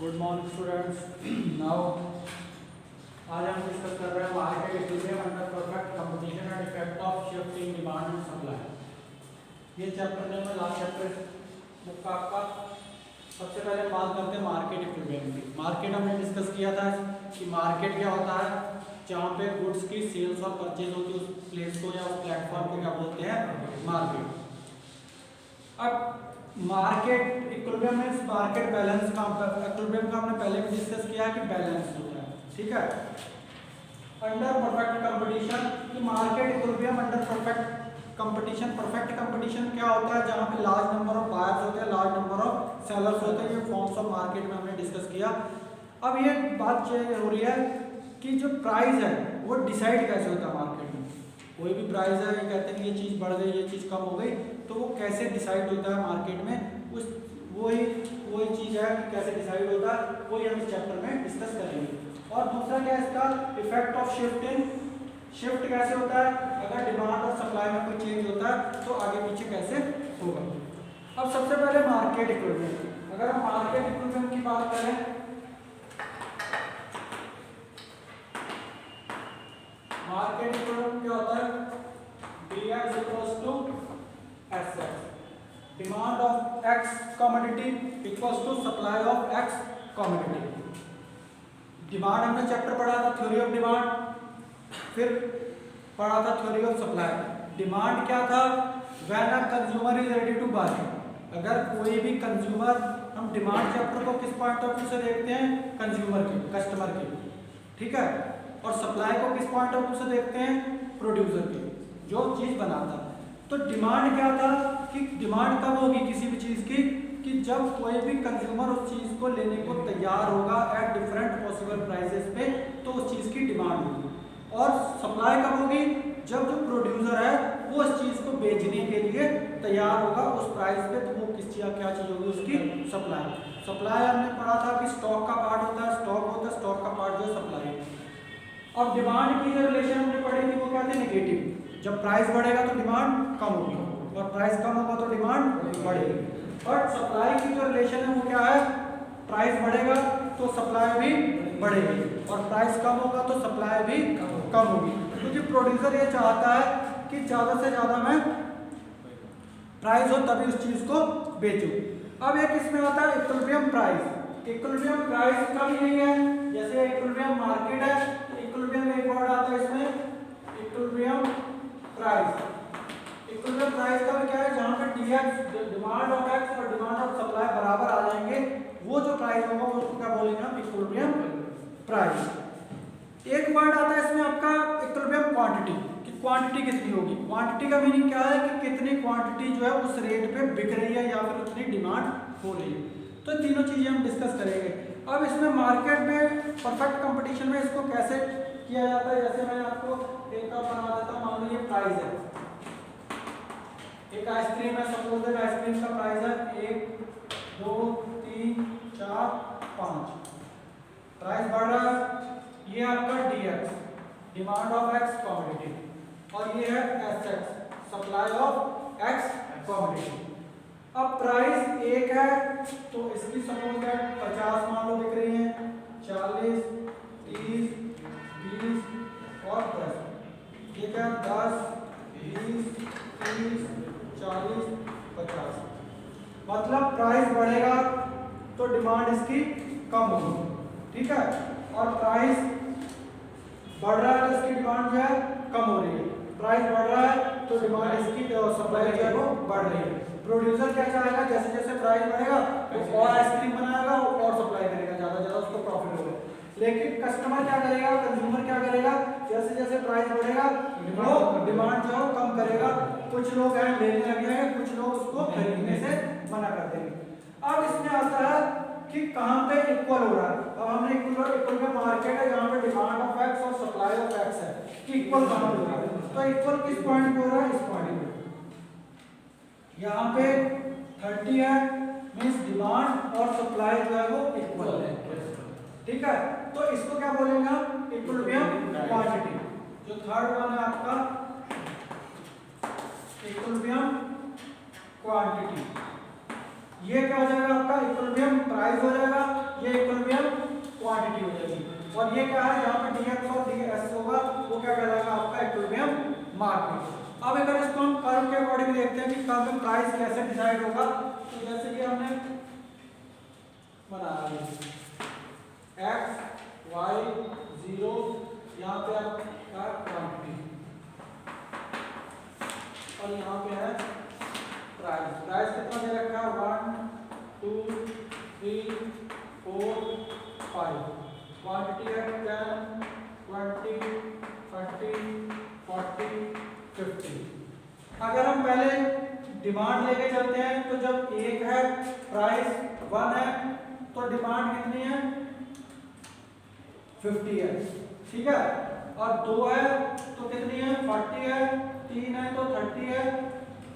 Good morning students. Now आज हम discuss कर रहे हैं market equilibrium under perfect competition and effect of shift in demand and supply. ये चैप्टर में लास्ट चैप्टर बुक का आपका। सबसे पहले बात करते हैं मार्केट इक्विलिब्रियम की। मार्केट हमने डिस्कस किया था कि मार्केट क्या होता है, जहाँ पे गुड्स की सेल्स और परचेज होती है, उस प्लेस को या उस प्लेटफॉर्म को क्या बोलते हैं, मार्केट। अब market equilibrium means market balance का इक्विलिब्रियम का हमने पहले भी डिस्कस किया कि बैलेंस होता है, ठीक है। अंडर परफेक्ट कंपटीशन कि market equilibrium under perfect competition. Perfect competition क्या होता है, जहाँ पे लार्ज नंबर ऑफ बायर्स होते हैं, लार्ज नंबर ऑफ सेलर्स होते हैं। ये फॉर्म्स ऑफ मार्केट में हमने डिस्कस किया। अब ये बात हो रही है कि जो प्राइस है वो डिसाइड कैसे होता है मार्केट में। कोई भी प्राइस है, ये कहते हैं कि ये चीज़ बढ़ गई, ये चीज़ कम हो गई, तो वो कैसे डिसाइड होता है मार्केट में, उस वही चीज़ है कि कैसे डिसाइड होता है, वही हम इस चैप्टर में डिस्कस करेंगे। और दूसरा क्या है इसका, effect of shift in. Shift कैसे होता है, अगर डिमांड और सप्लाई में कोई चेंज होता है तो आगे पीछे कैसे होगा। अब सबसे पहले मार्केट इक्विलिब्रियम। अगर हम मार्केट इक्विलिब्रियम की बात करें, मार्केट इक्विलिब्रियम क्या होता है, Dx equals to Sx, demand of X commodity equals to supply of X commodity. Demand हमने चैप्टर पढ़ा था थ्योरी ऑफ डिमांड, फिर पढ़ा था थ्योरी ऑफ सप्लाई। डिमांड क्या था, when a consumer is ready to buy. अगर कोई भी कंज्यूमर, हम डिमांड चैप्टर को किस पॉइंट ऑफ व्यू से देखते हैं, कंज्यूमर के, कस्टमर के, ठीक है। और सप्लाई को किस पॉइंट ऑफ व्यू से देखते हैं, प्रोड्यूसर के, जो चीज बनाता है। तो डिमांड क्या था कि डिमांड कब होगी किसी भी चीज की, कि जब कोई भी कंज्यूमर उस चीज को लेने को तैयार होगा एट डिफरेंट पॉसिबल प्राइसेस पे, तो उस चीज की डिमांड होगी। और सप्लाई कब होगी, जब जो प्रोड्यूसर है वो उस चीज को बेचने के लिए तैयार होगा उस प्राइस पे, तो वो किस चीज क्या चीज होगी, उसकी सप्लाई। सप्लाई हमने पढ़ा था कि स्टॉक का पार्ट होता है, स्टॉक होता है, स्टॉक का पार्ट जो है सप्लाई। अब डिमांड की जो रिलेशन हमने पढ़ी थी वो क्या थी, नेगेटिव। जब प्राइस बढ़ेगा तो डिमांड कम होगी और प्राइस कम होगा तो डिमांड बढ़ेगी। बट सप्लाई की जो रिलेशन है वो क्या है, प्राइस बढ़ेगा तो सप्लाई भी बढ़ेगी और प्राइस कम होगा तो सप्लाई भी कम होगी। क्योंकि प्रोड्यूसर ये चाहता है कि ज़्यादा से ज़्यादा मैं प्राइस हो तभी उस चीज़ को बेचूं। अब एक इसमें आता है इक्विलिब्रियम प्राइस। इक्विलिब्रियम प्राइस का भी यही है, जैसे इक्विलिब्रियम मार्केट है, इक्विलिब्रियम एक वर्ड आता है इसमें, इक्विलिब्रियम प्राइस। इक्विलिब्रियम प्राइस का भी क्या है, जहां पे Dx, डिमांड ऑफ X और डिमांड ऑफ सप्लाई बराबर आ जाएंगे, वो जो प्राइस होगा वो उसको क्या बोलेंगे हम, इक्विलिब्रियम प्राइस। एक वर्ड आता है इसमें आपका इक्विलिब्रियम क्वांटिटी, कि क्वांटिटी कितनी होगी। क्वांटिटी का मीनिंग क्या है कि कितनी क्वांटिटी जो है उस रेट पे बिक रही है या फिर उतनी डिमांड हो रही है। तो तीनों चीजें हम डिस्कस करेंगे। अब इसमें मार्केट में परफेक्ट कंपटीशन में इसको कैसे किया जाता है, जैसे मैं आपको एक का बना देता हूँ। मान लो ये प्राइस है, एक आइसक्रीम है, सपोज दैट आइसक्रीम का प्राइस है 1 2 3 4 5। प्राइस बढ़ रहा है, ये आपका Dx, demand of X commodity, और ये है Sx, supply of X commodity. अब प्राइस 1 है तो इसकी सपोज दैट 50 मान लो बिक रही है, 40 30 20 और 10। ये क्या, 10 20 30 40 50। मतलब प्राइस बढ़ेगा तो डिमांड इसकी कम होगी, ठीक है। और प्राइस बढ़ रहा है तो इसकी डिमांड जो है कम हो रही है। प्राइस बढ़ रहा है तो डिमांड इसकी सप्लाई जो है वो बढ़ रही है। प्रोड्यूसर क्या चाहेगा, जैसे जैसे प्राइस बढ़ेगा वो और आइसक्रीम बनाएगा और सप्लाई करेगा, ज़्यादा ज़्यादा उसको प्रॉफिट होगा। लेकिन कस्टमर क्या करेगा, कंज्यूमर क्या करेगा, जैसे जैसे प्राइस बढ़ेगा वो डिमांड जो है कम करेगा। कुछ लोग हैं लेने लगे हैं, कुछ लोग उसको खरीदने से मना कर देंगे। अब इसमें आता है कि कहाँ पे इक्वल हो रहा है। अब हमने इक्वल में मार्केट है जहाँ पे डिमांड ऑफ X और सप्लाई ऑफ X है, कि इक्वल कहाँ पे हो रहा है। तो इक्वल किस पॉइंट पे हो रहा है, इस पॉइंट पे। यहाँ पे 30 है, मीन्स डिमांड और सप्लाई जो है वो इक्वल है, ठीक है। तो इसको क्या बोलेंगे हम, इक्विलिब्रियम क्वांटिटी। जो थर्ड वन है आपका इक्विलिब्रियम क्वांटिटी, ये क्या हो जाएगा आपका, इक्विलिब्रियम प्राइस हो जाएगा। ये और ये क्या है, यहाँ पे dx और ds होगा, वो क्या कहलाएगा आपका इक्विलिब्रियम मार्केट। अब अगर इसको हम कर्व के अकॉर्डिंग देखते हैं कि कर्व में प्राइस कैसे डिसाइड होगा, तो जैसे कि हमने बनाया x y 0, यहाँ पे आपका क्वांटिटी और यहाँ पे है प्राइस। प्राइस कितना दे रखा है, 1 2 3 4 5, क्वांटिटी है 10 20 30 40 50। अगर हम पहले डिमांड लेके चलते हैं तो जब 1 है प्राइस 1 है तो डिमांड कितनी है 50 है, ठीक है, और 2 है तो कितनी है 40 है, 3 है तो 30 है,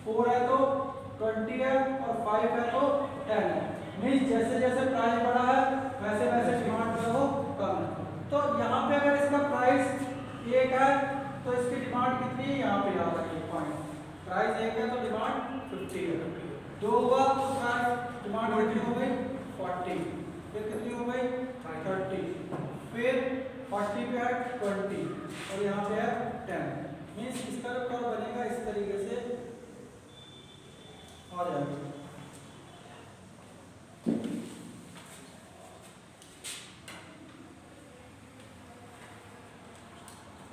4 है तो 20 है और 5 है तो 10 है। मीन्स जैसे जैसे प्राइस बढ़ा है वैसे वैसे डिमांड जो है वो कम है। तो यहाँ पे अगर इसका प्राइस 1 है तो इसकी डिमांड कितनी है, यहाँ पे याद रखिए पॉइंट, प्राइस 1 है तो डिमांड 50 है, 2 हुआ तो प्राइस डिमांड कितनी हो गई 40, फिर कितनी हो गई 30, फिर 40 पे है 20 और यहाँ पे है 10। मीन्स इसका जो कर्व बनेगा इस तरीके से आ जाएगा।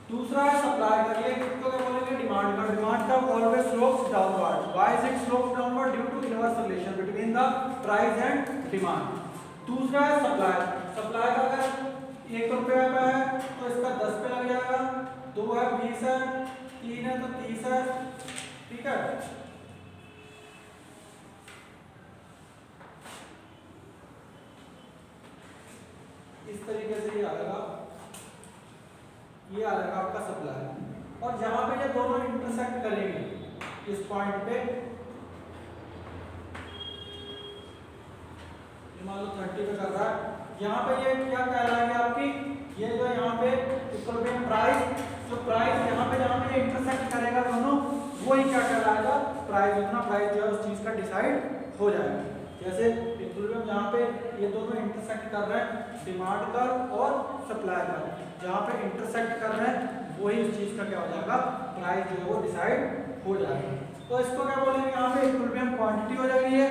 दूसरा है सप्लाई का, ये किसको क्या बोलेंगे, डिमांड का। डिमांड का always slopes downward. Why is it slopes downward? Due to inverse relation between the price and demand. दूसरा है सप्लाई। सप्लाई का अगर 1 रुपये का है तो इसका 10 पे लग जाएगा, 2 है 20 है, 3 है तो 30 है, ठीक है। इस तरीके से ये आएगा, ये आएगा आपका सप्लाई। और जहां पे ये दोनों इंटरसेक्ट करेंगे इस पॉइंट पे, मान लो 30 पे कर रहा है, यहाँ पे ये क्या कहलाएगी आपकी, ये जो यहाँ पे इक्विलिब्रियम प्राइस, जो प्राइस यहाँ पे जहाँ पे इंटरसेक्ट करेगा दोनों, वो ही क्या कहलाएगा प्राइस। अपना प्राइस जो है उस चीज का डिसाइड हो जाएगा। जैसे इक्विलिब्रियम जहाँ पे ये दोनों इंटरसेक्ट कर रहे हैं, डिमांड कर्व और सप्लाई कर्व जहाँ पे इंटरसेक्ट कर रहे हैं, वही उस चीज का क्या हो जाएगा प्राइस जो है वो डिसाइड हो जाएगा। तो इसको क्या बोलेंगे, यहाँ पे इक्विलिब्रियम क्वांटिटी हो जाएगी।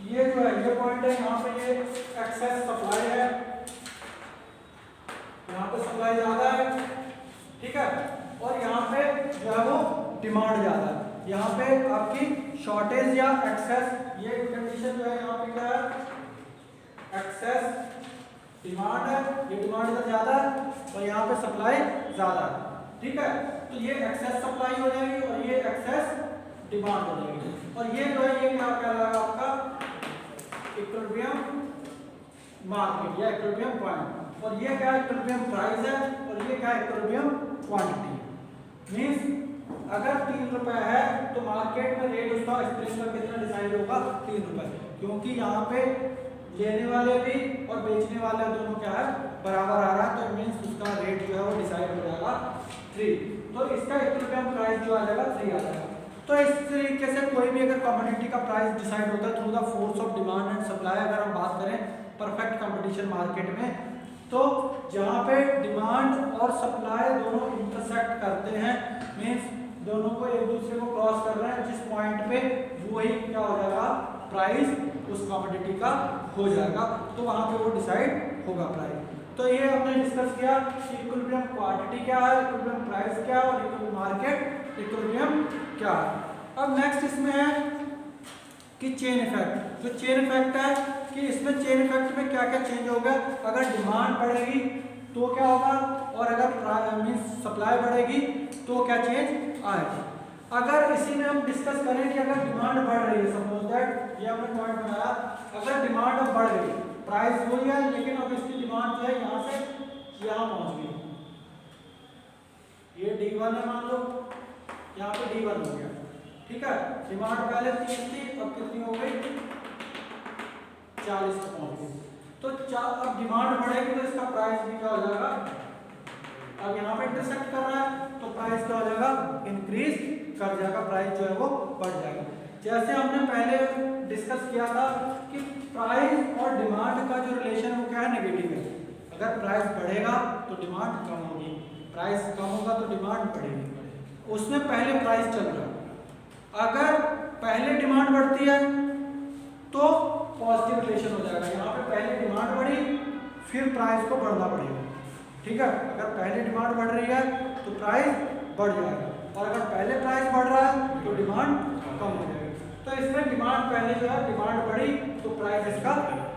ये जो है ये पॉइंट है, यहाँ पे ये एक्सेस सप्लाई है, यहाँ पे सप्लाई ज्यादा है, ठीक है, और यहाँ पे जो है वो डिमांड ज्यादा है। यहाँ पे आपकी शॉर्टेज या एक्सेस, ये कंडीशन जो है यहाँ पे क्या है, एक्सेस डिमांड है, ये डिमांड इधर ज्यादा है और यहाँ पे सप्लाई ज्यादा है, ठीक है। तो ये एक्सेस सप्लाई हो जाएगी और ये एक्सेस डिमांड हो जाएगी। और ये जो है ये क्या कहलाएगा आपका इक्विलिब्रियम मार्केट या इक्विलिब्रियम पॉइंट। और ये क्या इक्विलिब्रियम प्राइस है और ये क्या इक्विलिब्रियम क्वांटिटी। मींस अगर 3 रुपए है तो मार्केट में रेट उसका स्प्रिंग का कितना डिसाइड होगा 3 रुपए, क्योंकि यहाँ पे लेने वाले भी और बेचने वाले दोनों क्या है बराबर आ रहा है, तो मींस उसका रेट जो है वो डिसाइड हो जाएगा 3। तो इसका इक्विलिब्रियम प्राइस जो आ जाएगा 3 आ जाएगा। तो इस तरीके से कोई भी अगर कमोडिटी का प्राइस डिसाइड होता है through the force of demand and supply. अगर हम बात करें परफेक्ट कंपटीशन मार्केट में, तो जहाँ पे डिमांड और सप्लाई दोनों इंटरसेक्ट करते हैं, मींस दोनों को एक दूसरे को क्रॉस कर रहे हैं, जिस पॉइंट पे वही क्या हो जाएगा प्राइस उस कमोडिटी का हो जाएगा, तो वहाँ पे वो डिसाइड होगा प्राइस। तो ये हमने डिस्कस किया कि इक्विलिब्रियम क्वांटिटी क्या है, इक्विलिब्रियम प्राइस क्या है और इक्विलिब्रियम मार्केट इक्विलिब्रियम क्या है। अब नेक्स्ट इसमें है कि चेन इफेक्ट। जो चेन इफेक्ट है कि इसमें चेन इफेक्ट में क्या क्या चेंज होगा, अगर डिमांड बढ़ेगी तो क्या होगा और अगर मींस सप्लाई बढ़ेगी तो क्या चेंज आएगा। अगर इसी में हम डिस्कस करें कि अगर डिमांड बढ़ रही है, सपोज दैट ये हमने पॉइंट बनाया, अगर डिमांड अब बढ़ गई, प्राइस वही है लेकिन अब इसकी डिमांड जो है यहाँ से यहाँ पहुँच गई, ये D1 है मान लो, यहाँ पे D1 हो गया, ठीक है। डिमांड पहले 30 थी, अब कितनी हो गई 40 तक पहुँच गई। तो अब डिमांड बढ़ेगी तो इसका प्राइस भी क्या हो जाएगा, अब यहाँ पे इंटरसेक्ट कर रहा है तो प्राइस क्या हो जाएगा इंक्रीज कर जाएगा, प्राइस जो है वो बढ़ जाएगा। जैसे हमने पहले डिस्कस किया था कि प्राइस और डिमांड का जो रिलेशन वो क्या है नेगेटिव है। अगर प्राइस बढ़ेगा तो डिमांड कम होगी, प्राइस कम होगा तो डिमांड बढ़ेगी। उसमें पहले प्राइस चल रहा है, अगर पहले डिमांड बढ़ती है तो पॉजिटिव रिलेशन हो जाएगा। यहाँ पे पहले डिमांड बढ़ी फिर प्राइस को बढ़ना पड़ेगा, ठीक है। अगर पहले डिमांड बढ़ रही है तो प्राइस बढ़ जाएगा, और अगर पहले प्राइस बढ़ रहा है तो डिमांड कम हो जाएगी। तो इसमें डिमांड पहले जो है डिमांड बढ़ी तो प्राइस इसका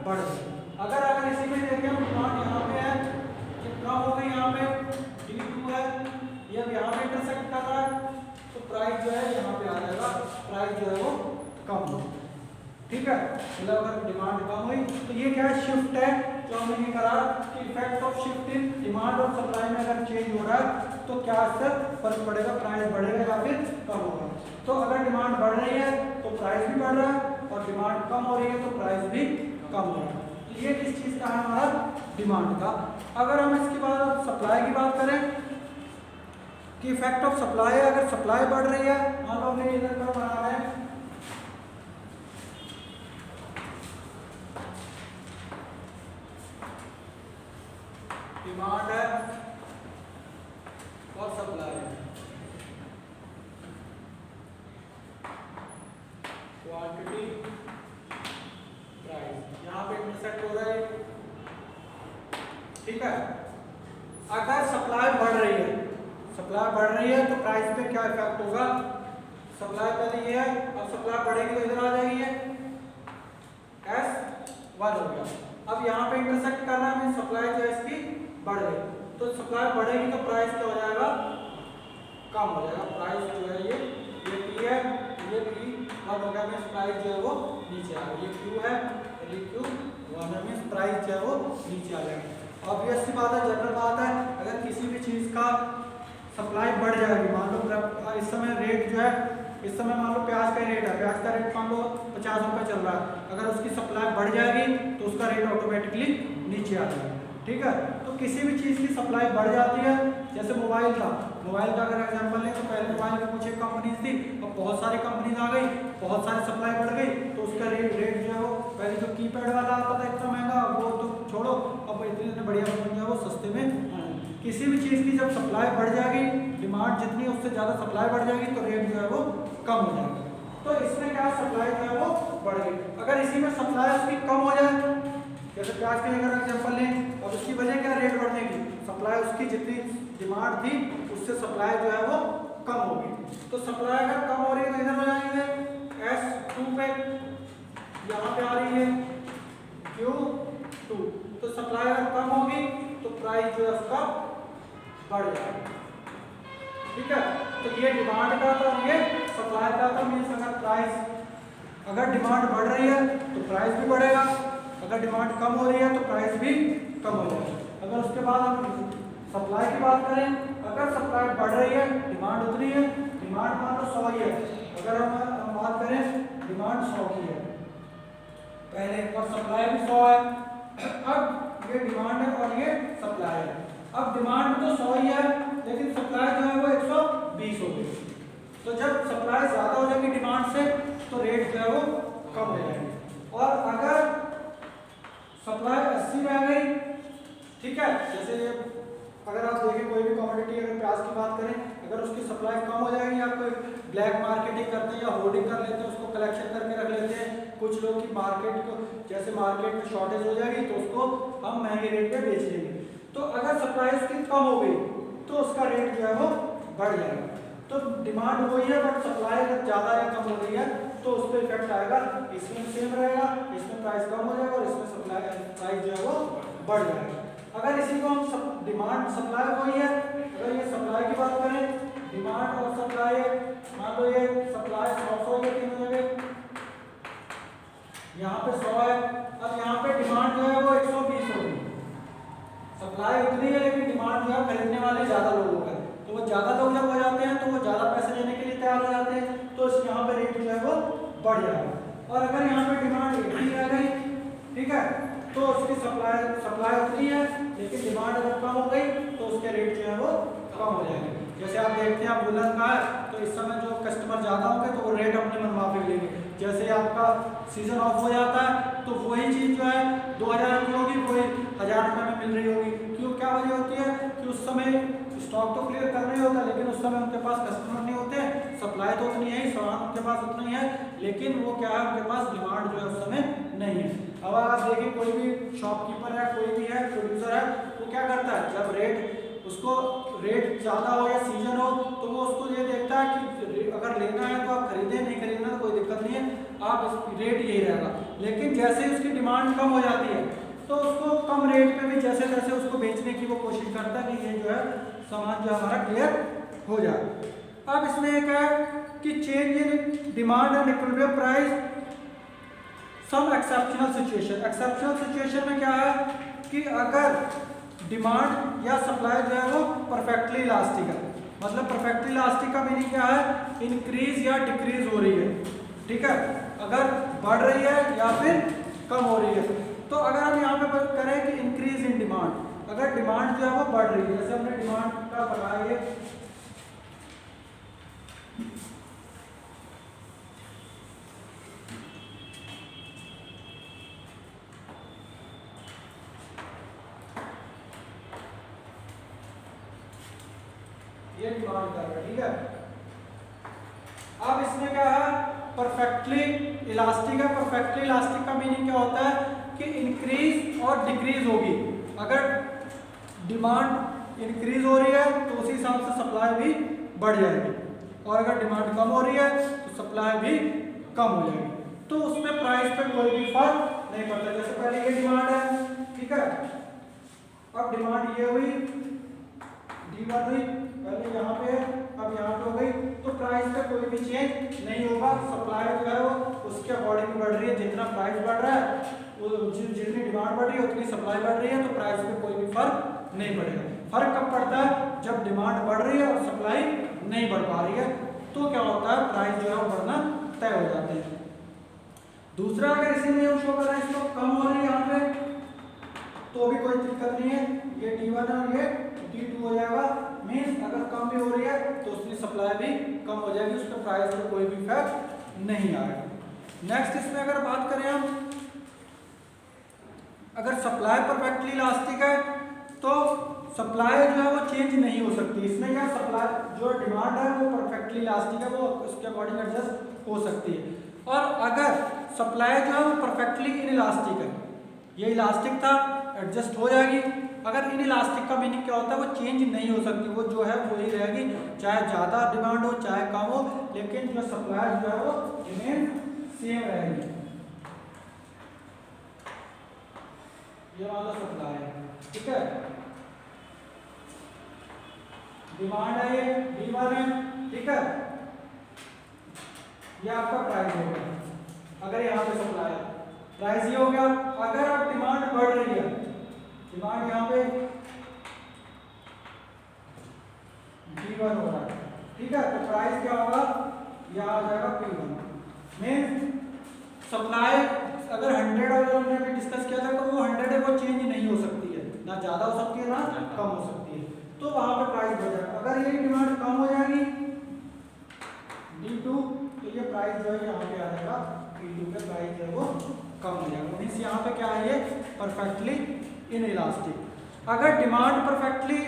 बढ़ गया। अगर इसी में देखें हम डिमांड यहाँ पे है, ये कम हो गई, यहाँ पे D2 है, ये अब यहाँ पे इंटरसेक्ट कर रहा है तो प्राइस जो है यहाँ पे आ जाएगा, प्राइस जो है वो कम हो, ठीक है। मतलब अगर डिमांड कम हुई तो ये क्या है, शिफ्ट है जो हमने ये करा कि effect of shift in demand और सप्लाई में अगर चेंज हो रहा है तो क्या इससे फर्क पड़ेगा, प्राइस बढ़ेगा या फिर कम होगा। तो अगर डिमांड बढ़ रही है तो प्राइस भी बढ़ रहा है, और डिमांड कम हो रही है तो प्राइस भी कम हो रहा है। ये किस चीज का है, हमारा डिमांड का। अगर हम इसके बाद सप्लाई की बात करें कि इफेक्ट ऑफ सप्लाई, अगर सप्लाई बढ़ रही है, मान लो हमने इधर का बना रहे हैं डिमांड है और सप्लाई है, क्वांटिटी प्राइस यहाँ पे इंटरसेक्ट हो रहा है, ठीक है। अगर सप्लाई बढ़ रही है, सप्लाई बढ़ रही है तो प्राइस पे क्या इफेक्ट होगा, सप्लाई पहले ये है, अब सप्लाई बढ़ेगी तो इधर आ जाएगी S1 हो गया। अब यहाँ पे इंटरसेक्ट कर रहा है, सप्लाई जो है इसकी बढ़ गई, तो सप्लाई बढ़ेगी तो प्राइस क्या हो जाएगा, कम हो जाएगा। प्राइस जो है ये P है, ये P1 हो गया, मीन्स प्राइस जो है वो नीचे आ गया। ये Q है, ये Q1 है, मीन्स प्राइस जो है वो नीचे आ जाएगा। ऑब्वियस सी बात है, जनरल बात है, अगर किसी भी चीज़ का सप्लाई बढ़ जाएगी, मान लो इस समय रेट जो है, इस समय मान लो प्याज का रेट है, प्याज का रेट मान लो 50 रुपये चल रहा है, अगर उसकी सप्लाई बढ़ जाएगी तो उसका रेट ऑटोमेटिकली नीचे आ जाएगा, ठीक है। तो किसी भी चीज़ की सप्लाई बढ़ जाती है, जैसे मोबाइल का अगर एग्जांपल लें तो पहले मोबाइल की कुछ एक कंपनीज थी, अब बहुत सारी कंपनीज आ गई, बहुत सारी सप्लाई बढ़ गई तो उसका रेट जो है वो पहले जो कीपैड वाला आता था इतना महंगा, वो तो छोड़ो, अब इतने बढ़िया फोन जो है वो सस्ते में। किसी भी चीज़ की जब सप्लाई बढ़ जाएगी, डिमांड जितनी उससे ज़्यादा सप्लाई बढ़ जाएगी तो रेट जो है वो कम हो जाएगा। तो इसमें क्या सप्लाई जो है वो बढ़ गई, अगर इसी में सप्लाई उसकी कम हो जाए, जैसे प्याज की अगर एग्जांपल लें, अब उसकी वजह क्या रेट बढ़ने की, सप्लाई उसकी जितनी डिमांड थी उससे सप्लाई जो है वो कम होगी। तो सप्लाई अगर कम हो रही है तो इधर हो जाएंगे S2 पे, यहाँ पे आ रही है Q2, तो सप्लाई अगर कम होगी तो प्राइस जो है उसका बढ़ जाएगा, ठीक है। तो ये डिमांड का था, ये सप्लाई का था, मीन्स अगर प्राइस अगर डिमांड बढ़ रही है तो प्राइस भी बढ़ेगा, अगर डिमांड कम हो रही है तो प्राइस भी कम हो जाएगा। अगर उसके बाद हम सप्लाई की बात करें, अगर सप्लाई बढ़ रही है, डिमांड उतनी है, डिमांड मान लो 100 ही है, अगर हम बात करें डिमांड 100 की है पहले और सप्लाई भी 100 है, अब ये डिमांड है और ये सप्लाई है। अब डिमांड तो 100 ही है लेकिन सप्लाई जो है वो 120 हो गई, तो जब सप्लाई ज़्यादा हो जाएगी डिमांड से तो रेट जो है वो कम हो जाएगी। और अगर सप्लाई 80 में आ गई, ठीक है, जैसे अगर आप देखें कोई भी कमोडिटी, अगर प्याज की बात करें, अगर उसकी सप्लाई कम हो जाएगी, आप कोई ब्लैक मार्केटिंग करते हैं या होल्डिंग कर लेते हैं, उसको कलेक्शन करके रख लेते हैं, कुछ लोग की मार्केट को जैसे मार्केट में शॉर्टेज हो जाएगी तो उसको हम महंगे रेट पे बेच लेंगे, तो अगर सप्लाई उसकी कम हो गई तो उसका रेट जो है वो बढ़ जाएगा। तो डिमांड वही है बट सप्लाई अगर ज़्यादा या कम हो रही है तो उस पर इफेक्ट आएगा, इसमें सेम रहेगा, इसमें प्राइस कम हो जाएगा और इसमें सप्लाई प्राइस जो है वो बढ़ जाएगा। अगर इसी को हम डिमांड सप्लाई वही है, अगर ये सप्लाई की बात करें, डिमांड और सप्लाई, मान लो ये सप्लाई 100 ये तीनों जगह, यहाँ पे 100 है, अब यहाँ पे डिमांड जो है वो 120 होगी, सप्लाई उतनी है लेकिन डिमांड जो है खरीदने वाले ज़्यादा लोग हो गए, तो वो ज़्यादा लोग जब हो जाते हैं तो वो ज़्यादा पैसे देने के लिए तैयार हो जाते हैं, तो यहाँ पे रेट जो है वो बढ़ जाएगा। और अगर यहाँ पे डिमांड 80 आ गई, ठीक है, तो उसकी सप्लाई उतनी है लेकिन डिमांड अगर कम हो गई तो उसके रेट जो है वो कम हो जाएंगे। जैसे आप देखते हैं आप बुलंद का है तो इस समय जो कस्टमर ज़्यादा होंगे तो वो रेट अपने मनमाफिक लेंगे, जैसे आपका सीजन ऑफ हो जाता है तो वही चीज़ जो है 2000 की होगी वही 1000 1000 रुपये में मिल रही होगी। क्यों, क्या वजह होती है कि उस समय स्टॉक तो क्लियर कर रही होगा, लेकिन उस समय उनके पास कस्टमर नहीं होते, सप्लाई तो उतनी है ही, सामान उनके पास उतना ही है, लेकिन वो क्या है, उनके पास डिमांड जो है उस समय नहीं है। अब आप देखिए कोई भी शॉपकीपर है, कोई भी है, प्रोड्यूसर है, वो क्या करता है, जब उसको रेट ज़्यादा हो या सीजन हो तो वो उसको ये देखता है कि अगर लेना है तो आप खरीदें, नहीं खरीदना तो कोई दिक्कत नहीं है, आप रेट यही रहेगा। लेकिन जैसे ही उसकी डिमांड कम हो जाती है तो उसको कम रेट पे भी जैसे तैसे उसको बेचने की वो कोशिश करता है कि ये जो है सामान जो हमारा क्लियर हो जाए। अब इसमें एक है कि change in demand and equilibrium price some exceptional situation. Exceptional situation में क्या है कि अगर डिमांड या सप्लाई जो है वो परफेक्टली इलास्टिक है, मतलब परफेक्टली इलास्टिक का मीनिंग क्या है, इंक्रीज या डिक्रीज हो रही है, ठीक है, अगर बढ़ रही है या फिर कम हो रही है। तो अगर हम यहाँ पे करें कि इंक्रीज इन डिमांड, अगर डिमांड जो है वो बढ़ रही है, जैसे हमने डिमांड का बनाया ये डिमांड कर रहा है, ठीक है। अब इसमें क्या है, परफेक्टली इलास्टिक है। परफेक्टली इलास्टिक का मीनिंग क्या होता है कि इंक्रीज और डिक्रीज होगी। अगर डिमांड इंक्रीज हो रही है तो उसी हिसाब से सप्लाई भी बढ़ जाएगी, और अगर डिमांड कम हो रही है तो सप्लाई भी कम हो जाएगी। तो उसमें प्राइस पे कोई भी फर्क नहीं पड़ता। जैसे पहले ये डिमांड है, ठीक है, अब डिमांड ये हुई, D1 हुई, पहले यहाँ पे है, अब यहाँ पे हो गई, तो प्राइस पे कोई भी चेंज नहीं होगा। सप्लाई जो है वो उसके अकॉर्डिंग बढ़ रही है, जितना प्राइस बढ़ रहा है वो जितनी डिमांड बढ़ रही है उतनी सप्लाई बढ़ रही है, तो प्राइस पे कोई भी फर्क नहीं पड़ेगा। फर्क कब पड़ता है, जब डिमांड बढ़ रही है और सप्लाई नहीं बढ़ पा रही है, तो क्या होता है, प्राइस जो है वो बढ़ना तय हो जाते हैं। दूसरा, अगर इसी में हम शो कर रहे हैं इसको कम हो रही है यहाँ पे, तो भी कोई दिक्कत नहीं है, ये D1 है और ये D2 हो जाएगा। मीन्स अगर कम भी हो रही है तो उसकी सप्लाई भी कम हो जाएगी, उसके प्राइस में कोई भी इफेक्ट नहीं आएगा। नेक्स्ट, इसमें अगर बात करें हम, अगर सप्लाई परफेक्टली इलास्टिक है तो सप्लाई जो है वो चेंज नहीं हो सकती। इसमें क्या, सप्लाई जो डिमांड है वो परफेक्टली इलास्टिक है, वो उसके अकॉर्डिंग एडजस्ट हो सकती है। और अगर सप्लाई जो है वो परफेक्टली इनइलास्टिक है, ये इलास्टिक था, एडजस्ट हो जाएगी। अगर इनइलास्टिक का मीनिंग क्या होता है, वो चेंज नहीं हो सकती, वो जो है वो ही रहेगी, चाहे ज़्यादा डिमांड हो चाहे कम हो, लेकिन जो सप्लाई जो है वो रिमेन सेम रहेगी। ये वाला सप्लाई है, ठीक है, डिमांड है, ये D1 है, ठीक है, ये आपका प्राइस हो गया। अगर यहाँ पे सप्लाई है, प्राइस ये हो गया। अगर आप डिमांड बढ़ रही है, डिमांड यहाँ पे D1 हो रहा है, ठीक है, तो प्राइस क्या होगा, यहाँ आ जाएगा P1। मीन सप्लाई अगर 100 और हमने अभी डिस्कस किया था, तो वो 100 है, वो चेंज नहीं हो सकती है, ना ज़्यादा हो सकती है ना कम हो सकती है, तो वहाँ पे प्राइस बढ़ जाएगा। अगर ये डिमांड कम हो जाएगी D2, तो ये प्राइस जो है यहाँ पे आ जाएगा P2 पे, प्राइस जो है वो कम हो जाएगा। मीन्स यहाँ पे क्या है, ये परफेक्टली इनइलास्टिक। अगर डिमांड परफेक्टली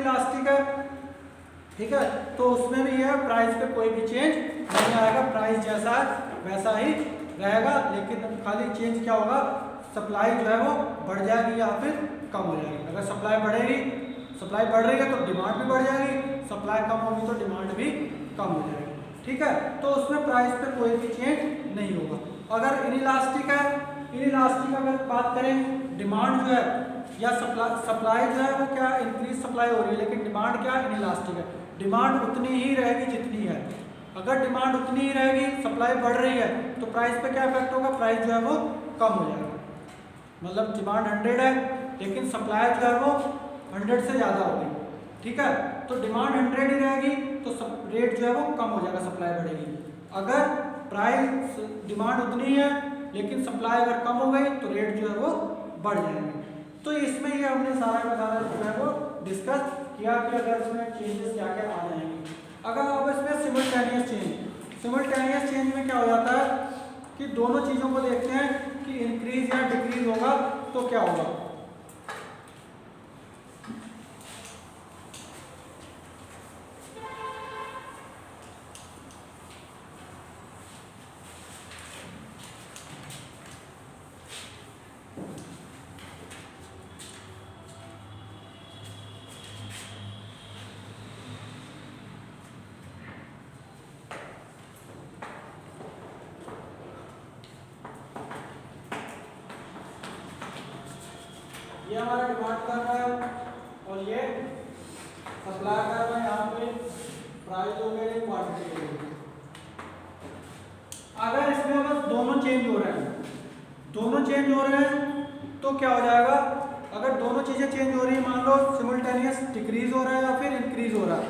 इलास्टिक है, ठीक है, तो उसमें भी यह प्राइस पे कोई भी चेंज नहीं आएगा, प्राइस जैसा वैसा ही रहेगा, लेकिन खाली चेंज क्या होगा, सप्लाई जो है वो बढ़ जाएगी या फिर कम हो जाएगी। अगर सप्लाई बढ़ रही है तो डिमांड भी बढ़ जाएगी, सप्लाई कम होगी तो डिमांड भी कम हो जाएगी, ठीक है, तो उसमें प्राइस पे कोई भी चेंज नहीं होगा। अगर इनइलास्टिक है, इनइलास्टिक अगर बात करें, डिमांड जो है या सप्लाई जो है वो क्या इंक्रीज सप्लाई हो रही है, लेकिन डिमांड क्या इनइलास्टिक है, डिमांड उतनी ही रहेगी जितनी है। अगर डिमांड उतनी ही रहेगी, सप्लाई बढ़ रही है, तो प्राइस पे क्या इफेक्ट होगा, प्राइस जो है वो कम हो जाएगा। मतलब डिमांड 100 है लेकिन सप्लाई जो है वो 100 से ज़्यादा होगी, ठीक है, तो डिमांड 100 ही रहेगी तो रेट जो है वो कम हो जाएगा, सप्लाई बढ़ेगी। अगर प्राइस डिमांड उतनी है लेकिन सप्लाई अगर कम हो गई तो रेट जो है वो बढ़ जाएंगे। तो इसमें ये हमने सारा का सारा जो है वो डिस्कस किया कि अगर इसमें चेंजेस क्या क्या आ जाएंगे। अगर आप इसमें सिमल्टेनियस चेंज में क्या हो जाता है कि दोनों चीज़ों को देखते हैं कि इंक्रीज या डिक्रीज होगा तो क्या होगा? ये हमारा डिमांड कर रहा है और ये सप्लाई कर रहा है। यहाँ पे प्राइस हो गया, क्वांटिटी हो गई। अगर इसमें बस दोनों चेंज हो रहे हैं, दोनों चेंज हो रहे हैं तो क्या हो जाएगा? अगर दोनों चीजें चेंज हो रही है, मान लो सिमुल्टेनियस डिक्रीज हो रहा है या फिर इंक्रीज हो रहा है,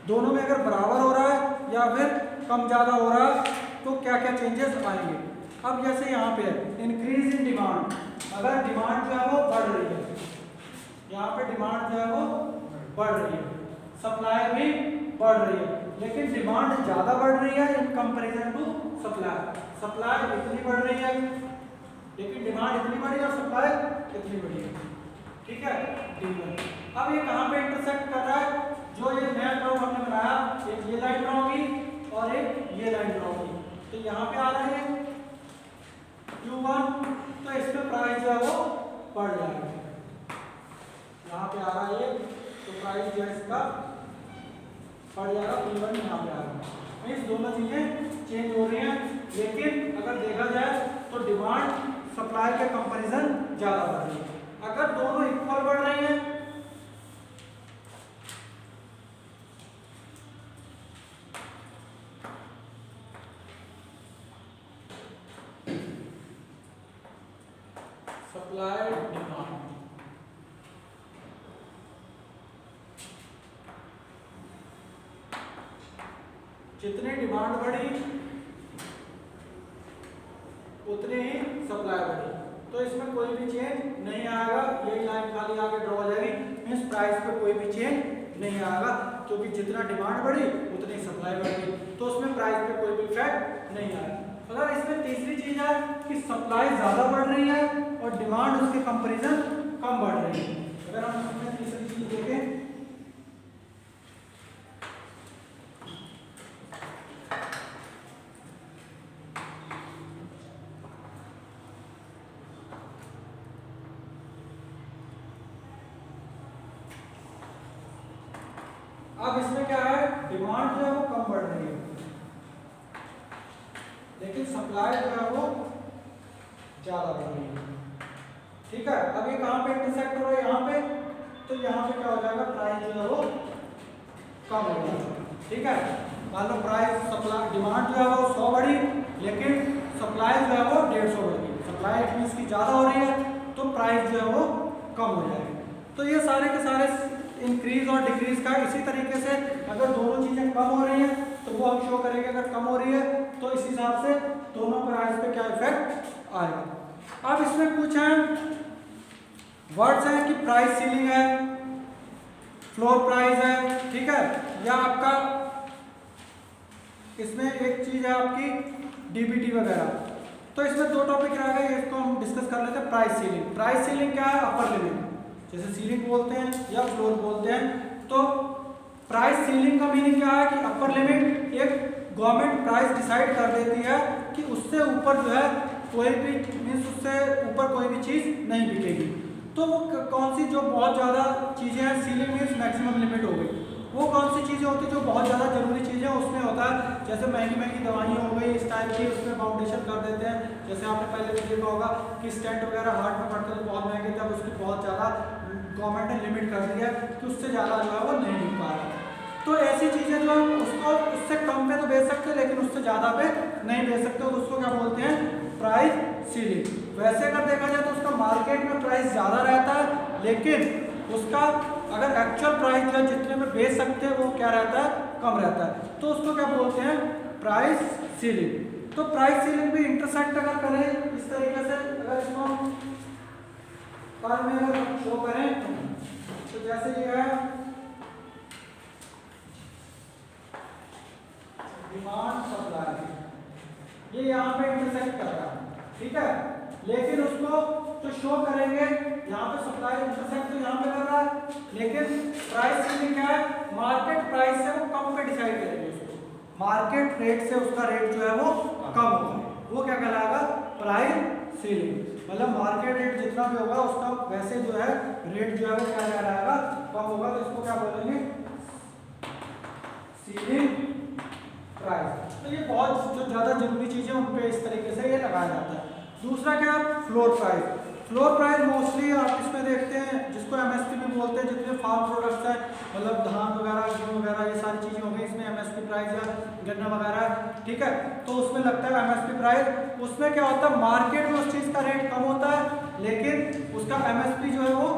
दोनों में अगर बराबर हो रहा है या फिर कम ज्यादा हो रहा है, तो क्या क्या चेंजेस आएंगे? अब जैसे यहाँ पे है इंक्रीज इन डिमांड, अगर डिमांड जो है वो बढ़ रही है, यहाँ पे डिमांड जो है वो बढ़ रही है, सप्लाई भी बढ़ रही है, लेकिन डिमांड ज्यादा बढ़ रही है in comparison to supply. Supply इतनी बढ़ रही है लेकिन डिमांड इतनी बढ़ी और सप्लाई इतनी बढ़ी है। ठीक है, D1। अब ये कहाँ पे इंटरसेक्ट कर रहा है? जो ये नया कर्व हमने बनाया, एक ये लाइन ड्रॉ की और एक ये लाइन ड्रॉ की, तो यहाँ पे आ रहा है Q1, तो इसमें प्राइस जो है वो बढ़ जाएगा। यहाँ पे आ रहा है ये, तो प्राइस जो है इसका बढ़ जाएगा, P1 यहाँ पे आ रहा है। मीन्स दोनों चीजें चेंज हो रही हैं, लेकिन अगर देखा जाए तो डिमांड सप्लाई के कंपैरिजन ज्यादा बढ़ रही है। अगर दोनों इक्वल बढ़ रही हैं सप्लाई डिमांड, जितनी डिमांड बढ़ी उतनी ही सप्लाई बढ़ी, तो इसमें कोई भी चेंज नहीं आएगा। यही लाइन खाली आगे ड्रॉ हो जाएगी, मीन्स प्राइस पे कोई भी चेंज नहीं आएगा, क्योंकि जितना डिमांड बढ़ी उतनी सप्लाई बढ़ी, तो उसमें प्राइस पे कोई भी इफेक्ट नहीं आएगा। अगर इसमें तीसरी चीज है कि सप्लाई ज्यादा बढ़ रही है और डिमांड उसके कंपैरिजन कम बढ़ रही है, अगर हम इसमें तीसरी चीज देखें, अब इसमें क्या है, डिमांड जो है वो कम बढ़ रही है लेकिन सप्लाई जो है वो ज्यादा बढ़ रही है। ठीक है, अब ये कहाँ पे इंटरसेक्ट हो रहा है? यहाँ पे, तो यहाँ पे क्या हो जाएगा, प्राइस जो है वो कम हो जाएगा। ठीक है, मान लो प्राइस सप्लाई डिमांड जो है वो 100 बढ़ी लेकिन सप्लाई जो है वो 150 बढ़ गई, सप्लाई इट मींस की ज्यादा हो रही है, तो प्राइस जो है वो कम हो जाएगी। तो ये सारे के सारे इंक्रीज और डिक्रीज का इसी तरीके से, अगर दोनों चीजें कम हो रही हैं तो वो हम शो करेंगे, अगर कम हो रही है तो इस हिसाब से दोनों प्राइस पे क्या इफेक्ट आएगा। अब इसमें कुछ है वर्ड्स हैं कि प्राइस सीलिंग है, फ्लोर प्राइस है, ठीक है, या आपका इसमें एक चीज है आपकी डीबीटी वगैरह। तो इसमें दो टॉपिक रह गए, इसको हम डिस्कस कर लेते हैं। प्राइस सीलिंग, प्राइस सीलिंग क्या है? अपर लिमिट, जैसे सीलिंग बोलते हैं या फ्लोर बोलते हैं। तो प्राइस सीलिंग का मीनिंग क्या है कि अपर लिमिट एक गवर्नमेंट प्राइस डिसाइड कर देती है कि उससे ऊपर जो है कोई भी मीन्स उससे ऊपर कोई भी चीज़ नहीं बिकेगी। तो वो कौन सी जो बहुत ज़्यादा चीज़ें हैं, सीलिंग मीन्स मैक्सिमम लिमिट हो गई, वो कौन सी चीज़ें होती हैं जो बहुत ज़्यादा जरूरी चीज़ें उसमें होता है, जैसे महंगी महंगी दवाइयाँ हो गई इस टाइप की, उसमें फाउंडेशन कर देते हैं। जैसे आपने पहले भी देखा होगा कि स्टेंट वगैरह हार्ट में पड़ते थे बहुत महंगे थे, अब उसकी बहुत ज़्यादा गवर्नमेंट ने लिमिट कर दी है कि उससे ज़्यादा जो है वो नहीं बिक पा रहा। तो ऐसी चीज़ें जो है उसको उससे कम पे तो बेच सकते हैं लेकिन उससे ज़्यादा पे नहीं बेच सकते, तो उसको क्या बोलते हैं? Price ceiling. वैसे अगर देखा जाए तो उसका मार्केट में प्राइस ज़्यादा रहता है लेकिन उसका अगर एक्चुअल प्राइस जो है जितने में बेच सकते हैं वो क्या रहता है? कम रहता है, तो उसको क्या बोलते हैं? Price ceiling. तो प्राइस सीलिंग भी इंटरसेक्ट अगर करें इस तरीके से, अगर इसको पर में अगर शो करें तो जैसे ये है डिमांड सप्लाई, ये यहाँ पे इंटरसेक्ट कर रहा है, ठीक है, लेकिन उसको तो शो करेंगे यहाँ पे सप्लाई इंटरसेक्ट तो यहाँ पे कर रहा है, लेकिन प्राइस सीलिंग क्या है, मार्केट प्राइस से वो कम पे डिसाइड करेंगे उसको, मार्केट रेट से उसका रेट जो है वो कम होगा, वो क्या कहलाएगा, प्राइस सीलिंग। मतलब मार्केट रेट जितना भी होगा उसका वैसे जो है रेट जो है वो क्या कहलाएगा, कम होगा, तो इसको क्या बोलेंगे, सीलिंग प्राइस। तो ये बहुत जो ज़्यादा जरूरी चीज़ें उन पे इस तरीके से ये लगाया जाता है। दूसरा क्या है, floor price. Floor price mostly आप इसमें देखते हैं जिसको एमएसपी भी बोलते हैं, जितने फार्म प्रोडक्ट्स हैं, मतलब धान वगैरह, गेहूं वगैरह, ये सारी चीज़ें हो गई, इसमें एमएसपी प्राइस या गन्ना वगैरह है, ठीक है, तो उसमें लगता है एमएसपी प्राइस। उसमें क्या होता है, मार्केट में उस चीज़ का रेट कम होता है, लेकिन उसका एमएसपी जो है वो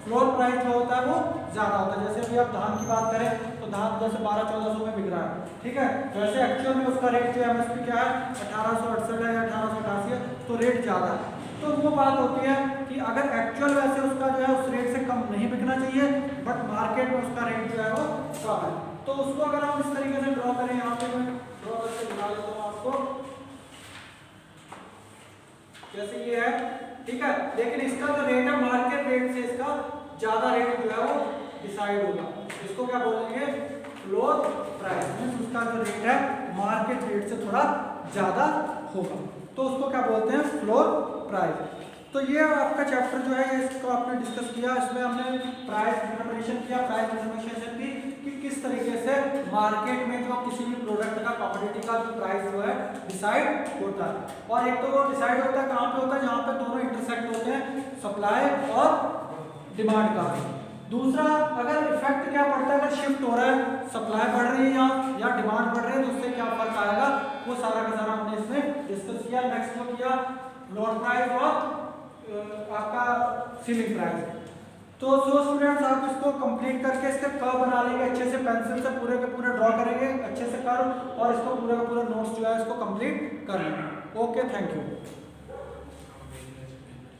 फ्लोर प्राइस जो होता है वो ज़्यादा होता है। जैसे अभी आप धान की बात करें तो धान जैसे 1200-1400 में बिक रहा है, ठीक है, वैसे एक्चुअल में उसका रेट जो एमएसपी क्या है 1868 है या 1888 है, तो रेट ज़्यादा है। तो वो बात होती है कि अगर एक्चुअल वैसे उसका जो है उस रेट से कम नहीं बिकना चाहिए, बट मार्केट में उसका रेट जो है वो कम है, तो उसको अगर हम इस तरीके से ड्रॉ करें, यहाँ पे मैं ड्रॉ करके दिखा देता हूँ आपको, जैसे ये है, ठीक है, लेकिन इसका जो रेट है मार्केट रेट से इसका ज्यादा रेट जो है वो डिसाइड होगा, इसको क्या बोलेंगे, फ्लोर प्राइस, मींस उसका जो रेट है मार्केट रेट से थोड़ा ज्यादा होगा, तो उसको क्या बोलते हैं, फ्लोर प्राइस। तो ये आपका चैप्टर जो है इसको आपने डिस्कस किया, इसमें हमने प्राइस डिटरमिनेशन किया, प्राइस डिटरमिनेशन की कि किस तरीके से मार्केट में जो किसी भी प्रोडक्ट का, कमोडिटी का जो प्राइस जो है डिसाइड होता है। और एक तो वो डिसाइड होता है कहाँ पे होता है, जहाँ पे दोनों इंटरसेक्ट होते हैं, सप्लाई और डिमांड का। दूसरा, अगर इफेक्ट क्या पड़ता है, अगर शिफ्ट हो रहा है, सप्लाई बढ़ रही है या डिमांड बढ़ रही है, तो उससे क्या फर्क आएगा, वो सारा का सारा हमने इसमें डिस्कस किया। नेक्स्ट वो किया लोड प्राइस और आपका सीलिंग प्राइस। तो स्टूडेंट्स आप इसको कंप्लीट करके इसके कर्व बना लेंगे अच्छे से, पेंसिल से पूरे के पूरे ड्रॉ करेंगे अच्छे से कर्व, और इसको पूरा का पूरा नोट्स जो है इसको कंप्लीट कर लेंगे। Okay, thank you.